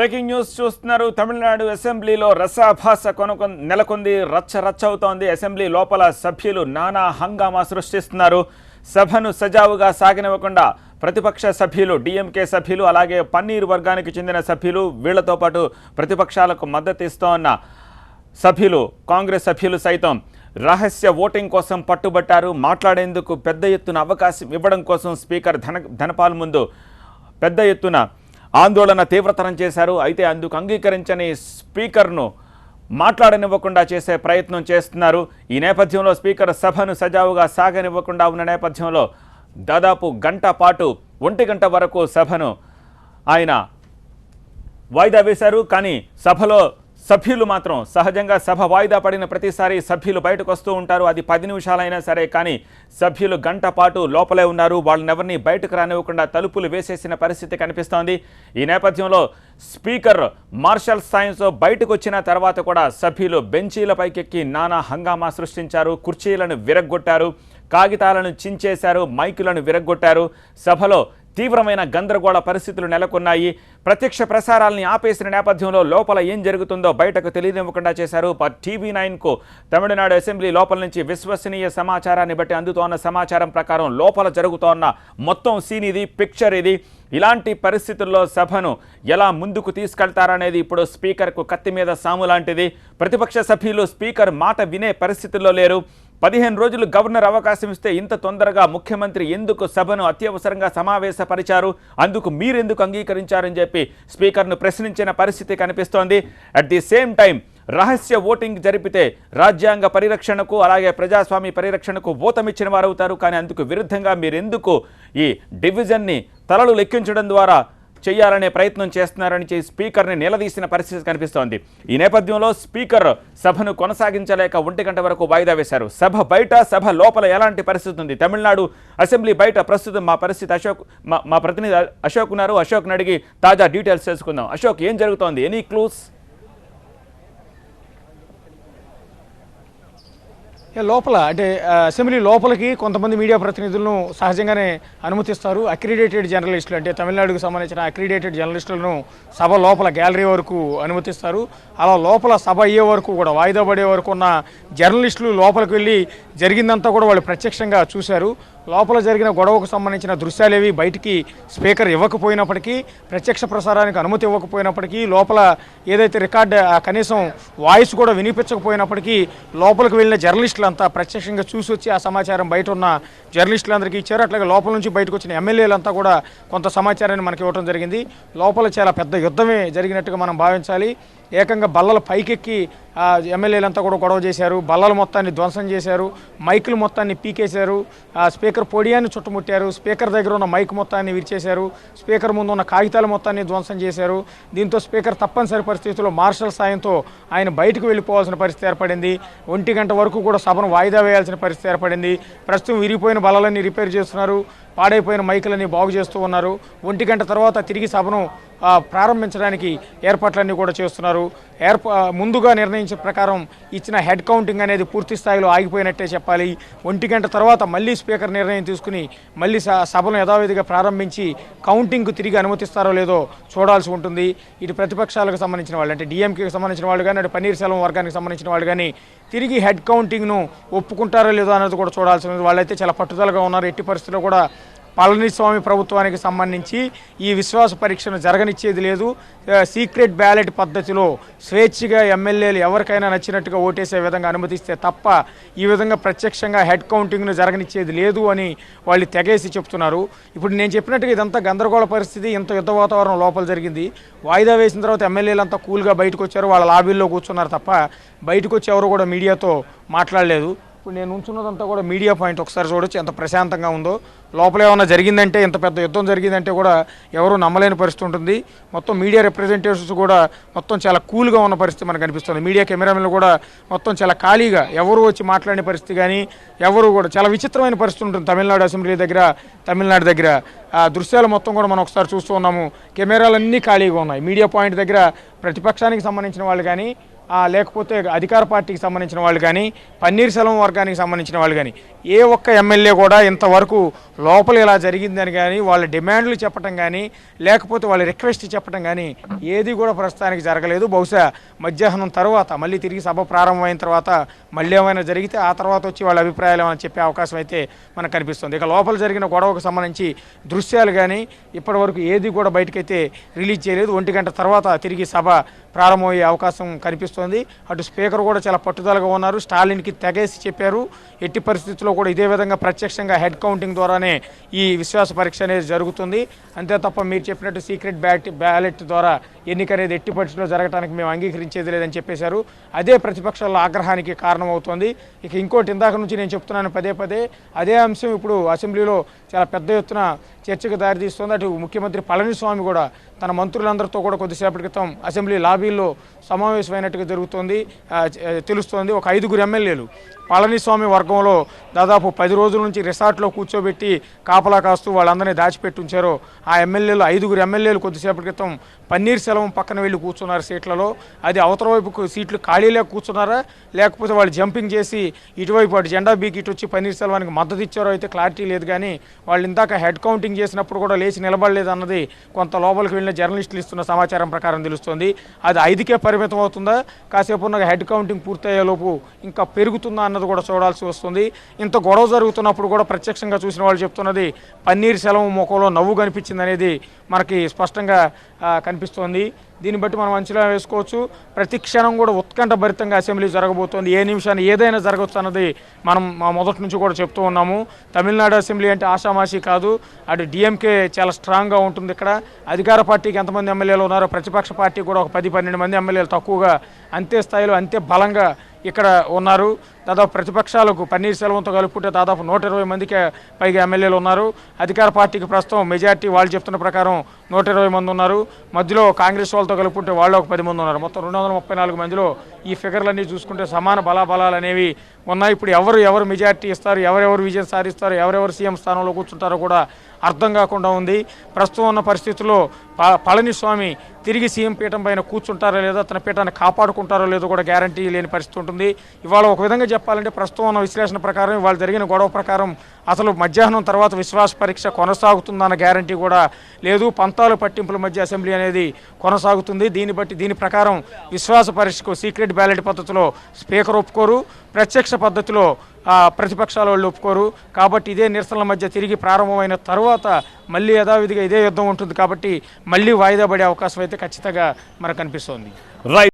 Breaking news చూస్తున్నారు. తమిళనాడు అసెంబ్లీలో రసాభాస నెలకొంది. రచ్చ అవుతోంది. అసెంబ్లీ లోపల సభ్యులు నానా హంగామా సృష్టిస్తున్నారు. సభను సజావుగా సాగనివ్వకుండా ప్రతిపక్ష సభ్యులు, డిఎంకే సభ్యులు, అలాగే పన్నీర్ వర్గానికి చెందిన సభ్యులు, వీళ్లతో పాటు ప్రతిపక్షాలకు మద్దతు ఇస్తోన్న సభ్యులు, కాంగ్రెస్ సభ్యులు సైతం రహస్య ఓటింగ్ కోసం పట్టుబట్టారు. మాట్లాడేందుకు పెద్ద ఎత్తున అవకాశం ఇవ్వడం కోసం స్పీకర్ ధనపాల్ ముందు పెద్ద ఎత్తున ఆందోళన తీవ్రతరం చేశారు. అయితే అందుకు అంగీకరించని స్పీకర్ను మాట్లాడనివ్వకుండా చేసే ప్రయత్నం చేస్తున్నారు. ఈ నేపథ్యంలో స్పీకర్ సభను సజావుగా సాగనివ్వకుండా ఉన్న నేపథ్యంలో దాదాపు గంట పాటు 1 గంట వరకు సభను ఆయన వాయిదా వేశారు. కానీ సభలో సభ్యులు మాత్రం సహజంగా సభ వాయిదా పడిన ప్రతిసారి సభ్యులు బయటకు వస్తూ ఉంటారు. అది 10 నిమిషాలైనా సరే, కానీ సభ్యులు గంట పాటు లోపలే ఉన్నారు. వాళ్ళనెవరిని బయటకు రానివ్వకుండా తలుపులు వేసేసిన పరిస్థితి కనిపిస్తోంది. ఈ నేపథ్యంలో స్పీకర్ మార్షల్ సాయంతో బయటకు వచ్చిన తర్వాత కూడా సభ్యులు బెంచీల పైకెక్కి నానా హంగామా సృష్టించారు. కుర్చీలను విరగ్గొట్టారు, కాగితాలను చించేశారు, మైకులను విరగ్గొట్టారు. సభలో తీవ్రమైన గందరగోళ పరిస్థితులు నెలకొన్నాయి. ప్రత్యక్ష ప్రసారాలని ఆపేసిన నేపథ్యంలో లోపల ఏం జరుగుతుందో బయటకు తెలియనివ్వకుండా చేశారు. TV9కు తమిళనాడు అసెంబ్లీ లోపల నుంచి విశ్వసనీయ సమాచారాన్ని బట్టి అందుతోన్న సమాచారం ప్రకారం లోపల జరుగుతోన్న మొత్తం సీన్ ఇది, పిక్చర్ ఇది. ఇలాంటి పరిస్థితుల్లో సభను ఎలా ముందుకు తీసుకెళ్తారనేది ఇప్పుడు స్పీకర్కు కత్తి మీద సాము లాంటిది. ప్రతిపక్ష సభ్యులు స్పీకర్ మాట వినే పరిస్థితుల్లో లేరు. 15 రోజులు గవర్నర్ అవకాశం ఇస్తే ఇంత తొందరగా ముఖ్యమంత్రి ఎందుకు సభను అత్యవసరంగా సమావేశపరిచారు, అందుకు మీరెందుకు అంగీకరించారని చెప్పి స్పీకర్ను ప్రశ్నించిన పరిస్థితి కనిపిస్తోంది. అట్ ది సేమ్ టైం రహస్య ఓటింగ్ జరిపితే రాజ్యాంగ పరిరక్షణకు, అలాగే ప్రజాస్వామ్య పరిరక్షణకు ఓటమిచ్చిన వారు అవుతారు. కానీ అందుకు విరుద్ధంగా మీరెందుకు ఈ డివిజన్ని తలలు లెక్కించడం ద్వారా చేయాలనే ప్రయత్నం చేస్తున్నారని స్పీకర్ని నిలదీసిన పరిస్థితి కనిపిస్తోంది. ఈ నేపథ్యంలో స్పీకర్ సభను కొనసాగించలేక 1 గంట వరకు వాయిదా వేశారు. సభ బయట, సభ లోపల ఎలాంటి పరిస్థితి ఉంది? తమిళనాడు అసెంబ్లీ బయట ప్రస్తుతం మా ప్రతినిధి అశోక్ ఉన్నారు. అశోక్ని అడిగి తాజా డీటెయిల్స్ తెలుసుకుందాం. అశోక్, ఏం జరుగుతోంది? Any clues? లోపల అంటే అసెంబ్లీ లోపలికి కొంతమంది మీడియా ప్రతినిధులను సహజంగానే అనుమతిస్తారు. అక్రిడేటెడ్ జర్నలిస్టులు, అంటే తమిళనాడుకు సంబంధించిన అక్రిడేటెడ్ జర్నలిస్టులను సభ లోపల గ్యాలరీ వరకు అనుమతిస్తారు. అలా లోపల సభ అయ్యే వరకు కూడా, వాయిదా పడే వరకు ఉన్న జర్నలిస్టులు లోపలికి వెళ్ళి జరిగిందంతా కూడా వాళ్ళు ప్రత్యక్షంగా చూశారు. లోపల జరిగిన గొడవకు సంబంధించిన దృశ్యాలేవి బయటికి స్పీకర్ ఇవ్వకపోయినప్పటికీ, ప్రత్యక్ష ప్రసారానికి అనుమతి ఇవ్వకపోయినప్పటికీ, లోపల ఏదైతే రికార్డ్ కనీసం వాయిస్ కూడా వినిపించకపోయినప్పటికీ లోపలికి వెళ్ళిన జర్నలిస్టులంతా ప్రత్యక్షంగా చూసి వచ్చి ఆ సమాచారం బయట ఉన్న జర్నలిస్టులందరికీ ఇచ్చారు. అట్లాగే లోపల నుంచి బయటకు వచ్చిన ఎమ్మెల్యేలంతా కూడా కొంత సమాచారాన్ని మనకి ఇవ్వడం జరిగింది. లోపల చాలా పెద్ద యుద్ధమే జరిగినట్టుగా మనం భావించాలి. ఏకంగా బల్లల పైకెక్కి ఎమ్మెల్యేలంతా కూడా గొడవ చేశారు. బల్లల మొత్తాన్ని ధ్వంసం చేశారు, మైకులు మొత్తాన్ని పీకేశారు, స్పీకర్ పొడియాన్ని చుట్టుముట్టారు, స్పీకర్ దగ్గర ఉన్న మైక్ మొత్తాన్ని విరిచేశారు, స్పీకర్ ముందు ఉన్న కాగితాల మొత్తాన్ని ధ్వంసం చేశారు. దీంతో స్పీకర్ తప్పనిసరి పరిస్థితుల్లో మార్షల్ సాయంతో ఆయన బయటకు వెళ్ళిపోవాల్సిన పరిస్థితి ఏర్పడింది. 1 గంట వరకు కూడా సభను వాయిదా వేయాల్సిన పరిస్థితి ఏర్పడింది. ప్రస్తుతం విరిగిపోయిన బల్లలన్నీ రిపేర్ చేస్తున్నారు, పాడైపోయిన మైకులన్నీ బాగు చేస్తూ ఉన్నారు. 1 గంట తర్వాత తిరిగి సభను ప్రారంభించడానికి ఏర్పాట్లన్నీ కూడా చేస్తున్నారు. ముందుగా నిర్ణయించిన ప్రకారం ఇచ్చిన హెడ్ కౌంటింగ్ అనేది పూర్తి స్థాయిలో ఆగిపోయినట్టే చెప్పాలి. 1 గంట తర్వాత మళ్ళీ స్పీకర్ నిర్ణయం తీసుకుని మళ్ళీ సభను యథావిధిగా ప్రారంభించి కౌంటింగ్కు తిరిగి అనుమతిస్తారో లేదో చూడాల్సి ఉంటుంది. ఇటు ప్రతిపక్షాలకు సంబంధించిన వాళ్ళు, అంటే డిఎంకేకి సంబంధించిన వాళ్ళు కానీ, అటు పన్నీర్ సెల్వం వర్గానికి సంబంధించిన వాళ్ళు కానీ తిరిగి హెడ్ కౌంటింగ్ను ఒప్పుకుంటారో లేదో అన్నది కూడా చూడాల్సి ఉంది. వాళ్ళైతే చాలా పట్టుదలగా ఉన్నారు. ఎట్టి పరిస్థితుల్లో కూడా పళనిస్వామి ప్రభుత్వానికి సంబంధించి ఈ విశ్వాస పరీక్షను జరగనిచ్చేది లేదు. సీక్రెట్ బ్యాలెట్ పద్ధతిలో స్వేచ్ఛగా ఎమ్మెల్యేలు ఎవరికైనా నచ్చినట్టుగా ఓటేసే విధంగా అనుమతిస్తే తప్ప ఈ విధంగా ప్రత్యక్షంగా హెడ్ కౌంటింగ్ను జరగనిచ్చేది లేదు అని వాళ్ళు తెగేసి చెప్తున్నారు. ఇప్పుడు నేను చెప్పినట్టుగా ఇదంతా గందరగోళ పరిస్థితి, ఇంత యుద్ధ వాతావరణం లోపల జరిగింది. వాయిదా వేసిన తర్వాత ఎమ్మెల్యేలంతా కూల్గా బయటకు వచ్చారు, వాళ్ళ లాబీల్లో కూర్చున్నారు తప్ప బయటకు వచ్చి ఎవరు కూడా మీడియాతో మాట్లాడలేదు. ఇప్పుడు నేను ఉంచున్నదంతా కూడా మీడియా పాయింట్, ఒకసారి చూడొచ్చు ఎంత ప్రశాంతంగా ఉందో. లోపల ఏమన్నా జరిగిందంటే, ఇంత పెద్ద యుద్ధం జరిగిందంటే కూడా ఎవరు నమ్మలేని పరిస్థితి ఉంటుంది. మొత్తం మీడియా రిప్రజెంటేటివ్స్ కూడా మొత్తం చాలా కూల్గా ఉన్న పరిస్థితి మనకు కనిపిస్తుంది. మీడియా కెమెరామెన్లు కూడా మొత్తం చాలా ఖాళీగా, ఎవరు వచ్చి మాట్లాడిన పరిస్థితి కానీ, ఎవరు కూడా చాలా విచిత్రమైన పరిస్థితి ఉంటుంది తమిళనాడు అసెంబ్లీ దగ్గర. తమిళనాడు దగ్గర దృశ్యాలు మొత్తం కూడా మనం ఒకసారి చూస్తూ ఉన్నాము. కెమెరాలన్నీ ఖాళీగా ఉన్నాయి. మీడియా పాయింట్ దగ్గర ప్రతిపక్షానికి సంబంధించిన వాళ్ళు కానీ, లేకపోతే అధికార పార్టీకి సంబంధించిన వాళ్ళు కానీ పన్నీర్ సెల్వం వర్గానికి సంబంధించిన వాళ్ళు కానీ ఏ ఒక్క ఎమ్మెల్యే కూడా ఇంతవరకు లోపల ఇలా జరిగిందని కానీ వాళ్ళ డిమాండ్లు చెప్పడం కానీ లేకపోతే వాళ్ళ రిక్వెస్ట్ చెప్పడం కానీ ఏది కూడా ప్రస్తుతానికి జరగలేదు. బహుశా మధ్యాహ్నం తర్వాత మళ్ళీ తిరిగి సభ ప్రారంభమైన తర్వాత మళ్ళీ ఏమైనా జరిగితే ఆ తర్వాత వచ్చి వాళ్ళ అభిప్రాయాలు ఏమైనా చెప్పే అవకాశం అయితే మనకు కనిపిస్తుంది. ఇక లోపల జరిగిన గొడవకు సంబంధించి దృశ్యాలు కానీ ఇప్పటివరకు ఏది కూడా బయటకైతే రిలీజ్ చేయలేదు. 1 గంట తర్వాత తిరిగి సభ ప్రారంభమయ్యే అవకాశం కనిపిస్తోంది. అటు స్పీకర్ కూడా చాలా పట్టుదలగా ఉన్నారు. స్టాలిన్కి తెగేసి చెప్పారు ఎట్టి పరిస్థితుల్లో కూడా ఇదే విధంగా ప్రత్యక్షంగా హెడ్ కౌంటింగ్ ద్వారానే ఈ విశ్వాస పరీక్ష అనేది జరుగుతుంది, అంతే తప్ప మీరు చెప్పినట్టు సీక్రెట్ బ్యాలెట్ ద్వారా ఎన్నిక అనేది ఎట్టి పరిస్థితుల్లో జరగడానికి మేము అంగీకరించేది లేదని చెప్పేశారు. అదే ప్రతిపక్షాల ఆగ్రహానికి కారణమవుతోంది. ఇక ఇంకోటి ఇందాక నుంచి నేను చెప్తున్నాను పదే అదే అంశం ఇప్పుడు అసెంబ్లీలో చాలా పెద్ద ఎత్తున చర్చకు దారితీస్తుంది. అటు ముఖ్యమంత్రి పళనిస్వామి కూడా తన మంత్రులందరితో కూడా కొద్దిసేపటి క్రితం అసెంబ్లీ లాబీల్లో సమావేశమైనట్టుగా తెలుస్తోంది. ఒక 5గురు ఎమ్మెల్యేలు పళనిస్వామి వర్గంలో దాదాపు 10 రోజుల నుంచి రిసార్ట్లో కూర్చోబెట్టి కాపలా కాస్తూ వాళ్ళందరినీ దాచిపెట్టి ఉంచారో ఆ ఎమ్మెల్యేలు 5గురు ఎమ్మెల్యేలు కొద్దిసేపటి క్రితం పన్నీర్ సెల్వం పక్కన వెళ్ళి కూర్చున్నారు సీట్లలో. అది అవతల వైపుకు సీట్లు ఖాళీలో కూర్చున్నారా లేకపోతే వాళ్ళు జంపింగ్ చేసి ఇటువైపు అటు జెండా బీకి ఇటు వచ్చి పన్నీర్ సెల్వానికి మద్దతు ఇచ్చారో అయితే క్లారిటీ లేదు. కానీ వాళ్ళు ఇందాక హెడ్ కౌంటింగ్ చేసినప్పుడు కూడా లేచి నిలబడలేదు అన్నది కొంత లోపలికి వెళ్ళిన జర్నలిస్టులు ఇస్తున్న సమాచారం ప్రకారం తెలుస్తోంది. అది 5కే పరిమితం అవుతుందా, కాసేపు ఉన్న హెడ్ కౌంటింగ్ పూర్తయ్యేలోపు ఇంకా పెరుగుతుందా అన్నది కూడా చూడాల్సి వస్తుంది. ఇంత గొడవ జరుగుతున్నప్పుడు కూడా ప్రత్యక్షంగా చూసిన వాళ్ళు చెప్తున్నది పన్నీర్ సెల్వం ముఖంలో నవ్వు కనిపించింది అనేది మనకి స్పష్టంగా కనిపిస్తోంది. దీన్ని బట్టి మనం అంచనా వేసుకోవచ్చు. ప్రతి క్షణం కూడా ఉత్కంఠ భరితంగా అసెంబ్లీ జరగబోతోంది. ఏ నిమిషాన్ని ఏదైనా జరగవచ్చు అన్నది మనం మొదటి నుంచి కూడా చెప్తూ ఉన్నాము. తమిళనాడు అసెంబ్లీ అంటే ఆషామాషి కాదు. అటు డిఎంకే చాలా స్ట్రాంగ్గా ఉంటుంది. ఇక్కడ అధికార పార్టీకి ఎంతమంది ఎమ్మెల్యేలు ఉన్నారో ప్రతిపక్ష పార్టీ కూడా ఒక 10-12 మంది ఎమ్మెల్యేలు తక్కువగా అంతే స్థాయిలో అంతే బలంగా ఇక్కడ ఉన్నారు. దాదాపు ప్రతిపక్షాలకు పన్నీర్ సెల్వంతో కలుపుకుంటే దాదాపు 120 మందికి పైగా ఎమ్మెల్యేలు ఉన్నారు. అధికార పార్టీకి ప్రస్తుతం మెజార్టీ వాళ్ళు చెప్తున్న ప్రకారం 120 మంది ఉన్నారు. మధ్యలో కాంగ్రెస్ వాళ్ళతో కలుపుకుంటే వాళ్ళు ఒక 10 మంది ఉన్నారు. మొత్తం 234 మందిలో ఈ ఫిగర్లన్నీ చూసుకుంటే సమాన బలాబలాలు అనేవి ఉన్నాయి. ఇప్పుడు ఎవరు మెజార్టీ ఇస్తారు, ఎవరెవరు విజయం సాధిస్తారు, ఎవరెవరు సీఎం స్థానంలో కూర్చుంటారో కూడా అర్థం కాకుండా ఉంది. ప్రస్తుతం ఉన్న పరిస్థితుల్లో పళనిస్వామి తిరిగి సీఎం పీఠం పైన కూర్చుంటారో లేదో తన పీఠాన్ని కాపాడుకుంటారో లేదో కూడా గ్యారంటీ లేని పరిస్థితి ఉంటుంది. ఇవాళ ఒక విధంగా చెప్పాలంటే ప్రస్తుతం ఉన్న విశ్లేషణ ప్రకారం ఇవాళ జరిగిన గొడవ ప్రకారం అసలు మధ్యాహ్నం తర్వాత విశ్వాస పరీక్ష కొనసాగుతుందన్న గ్యారంటీ కూడా లేదు. పంతాలు పట్టింపుల మధ్య అసెంబ్లీ అనేది కొనసాగుతుంది. దీని ప్రకారం విశ్వాస పరీక్షకు సీక్రెట్ బ్యాలెట్ పద్ధతిలో స్పీకర్ ఒప్పుకోరు, ప్రత్యక్ష పద్ధతిలో ప్రతిపక్షాల వాళ్ళు ఒప్పుకోరు. కాబట్టి ఇదే నిరసనల మధ్య తిరిగి ప్రారంభమైన తర్వాత మళ్ళీ యథావిధిగా ఇదే యుద్ధం ఉంటుంది. కాబట్టి మళ్ళీ వాయిదా పడే అవకాశం అయితే ఖచ్చితంగా మనకు కనిపిస్తోంది.